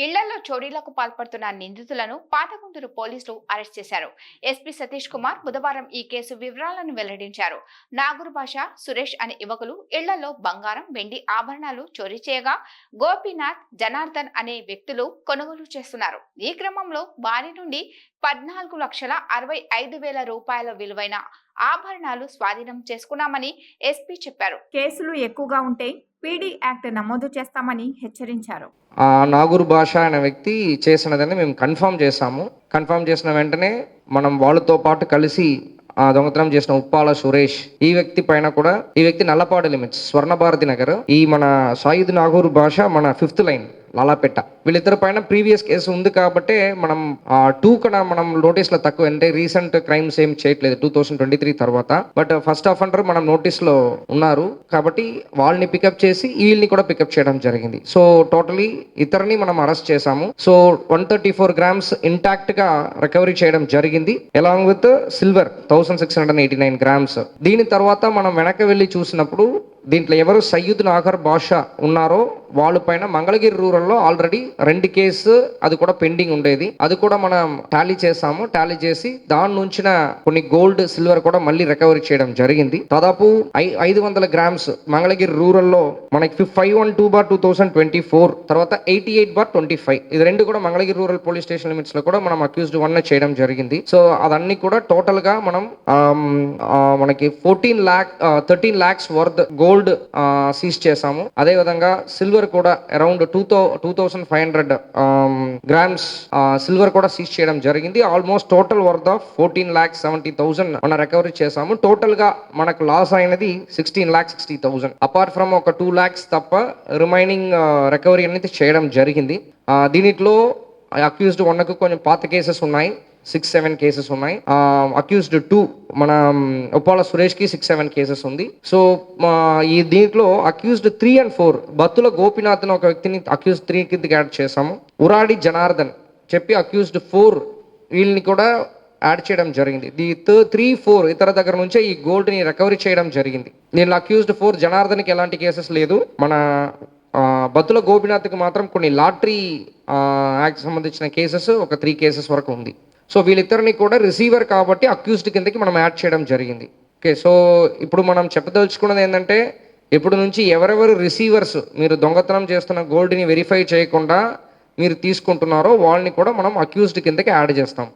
ఇళ్లలో చోరీలకు పాల్పడుతున్న నిందితులను పాతగుంటూరు పోలీసులు అరెస్ట్ చేశారు. ఎస్పీ సతీష్ కుమార్ బుధవారం ఈ కేసు వివరాలను వెల్లడించారు. నాగూర్ భాష, సురేష్ అనే యువకులు ఇళ్లలో బంగారం, వెండి ఆభరణాలు చోరీ చేయగా గోపీనాథ్, జనార్దన్ అనే వ్యక్తులు కొనుగోలు చేస్తున్నారు. ఈ క్రమంలో వారి నుండి 14,65,000 రూపాయల విలువైన ఆభరణాలు స్వాధీనం చేసుకున్నామని ఎస్పీ చెప్పారు. కేసులు ఎక్కువగా ఉంటే పీడీ యాక్ట్ నమోదు చేస్తామని హెచ్చరించారు. నాగూర్ భాష అనే వ్యక్తి చేసినదని మేము కన్ఫర్మ్ చేశాము. కన్ఫర్మ్ చేసిన వెంటనే మనం వాళ్ళతో పాటు కలిసి దొంగతనం చేసిన ఉప్పాల సురేష్ ఈ వ్యక్తి పైన కూడా, ఈ వ్యక్తి నల్లపాడు లిమిట్స్ స్వర్ణభారతి నగర్, ఈ మన సాయిద్ నాగూర్ భాష మన 5th లైన్ లాలాపేట, వీళ్ళిద్దరి పైన ప్రీవియస్ కేసు ఉంది కాబట్టి మనం 2 కన్నా మనం నోటీస్లో తక్కువ, అంటే రీసెంట్ క్రైమ్స్ ఏం చేయట్లేదు 2023 తర్వాత. బట్ ఫస్ట్ అఫెండర్ మనం నోటీస్లో ఉన్నారు కాబట్టి వాళ్ళని పికప్ చేసి వీళ్ళని కూడా పికప్ చేయడం జరిగింది. సో టోటలీ ఇతరుని మనం అరెస్ట్ చేశాము. సో 134 grams ఇంటాక్ట్ గా రికవరీ చేయడం జరిగింది, అలాంగ్ విత్ సిల్వర్ 1689 grams. దీని తర్వాత మనం వెనక్కి వెళ్ళి చూసినప్పుడు దీంట్లో ఎవరు సయ్యద్ నాగర్ భాష ఉన్నారో వాళ్ళ పైన మంగళగిరి రూరల్లో ఆల్రెడీ 2 కేసు అది కూడా పెండింగ్ ఉండేది. అది కూడా మనం టాలీ చేసాము. టాలీ చేసి దాని నుంచిన కొన్ని గోల్డ్, సిల్వర్ కూడా మళ్ళీ రికవరీ చేయడం జరిగింది. దాదాపు 500 grams మంగళగిరి రూరల్లో మనకి 512/2024 తర్వాత 88/25 ఇది 2 కూడా Mangalagiri rural police station limits లో కూడా మనం అక్యూజ్డ్ 1 చేయడం జరిగింది. సో అదన్నీ కూడా టోటల్ గా మనం మనకి 13 lakhs వర్త్ గోల్డ్ సీజ్ చేసాము. అదే విధంగా సిల్వర్ కూడా అరౌండ్ 2,500 grams సిల్వర్ కూడా సీజ్ చేయడం జరిగింది. ఆల్మోస్ట్ టోటల్ వర్త్ ఆఫ్ 14,70,000 మనం రికవరీ చేసాము. టోటల్ గా మనకు లాస్ అయినది 16,60,000. అపార్ట్ ఫ్రమ్ ఒక 2 lakhs తప్ప రిమైనింగ్ రికవరీ అనేది చేయడం జరిగింది. దీనిలో అక్యూజ్డ్ 1కు కొంచెం పాత కేసెస్ ఉన్నాయి, 6-7 కేసెస్ ఉన్నాయి. అక్యూజ్డ్ 2 మన ఉప్పాల సురేష్ కి 6-7 కేసెస్ ఉంది. సో ఈ దీంట్లో అక్యూజ్డ్ 3 and 4 బత్తుల గోపీనాథ్ ఒక వ్యక్తిని అక్యూజ్డ్ 3 కిందకి యాడ్ చేసాము. ఉరాడి జనార్దన్ చెప్పి అక్యూజ్డ్ 4 వీళ్ళని కూడా యాడ్ చేయడం జరిగింది. ది 3-4 ఇతర దగ్గర నుంచే ఈ గోల్డ్ ని రికవరీ చేయడం జరిగింది. దీనిలో అక్యూజ్డ్ 4 జనార్దన్కి ఎలాంటి కేసెస్ లేదు. మన బత్తుల గోపీనాథ్కి మాత్రం కొన్ని లాటరీ యాక్ట్ సంబంధించిన కేసెస్ ఒక 3 కేసెస్ వరకు ఉంది. సో వీళ్ళిద్దరిని కూడా రిసీవర్ కాబట్టి అక్యూజ్డ్ కిందకి మనం యాడ్ చేయడం జరిగింది. ఓకే, సో ఇప్పుడు మనం చెప్పదలుచుకున్నది ఏంటంటే ఇప్పుడు నుంచి ఎవరెవరు రిసీవర్స్ మీరు దొంగతనం చేస్తున్న గోల్డ్ని వెరిఫై చేయకుండా మీరు తీసుకుంటున్నారో వాళ్ళని కూడా మనం అక్యూజ్డ్ కిందకి యాడ్ చేస్తాం.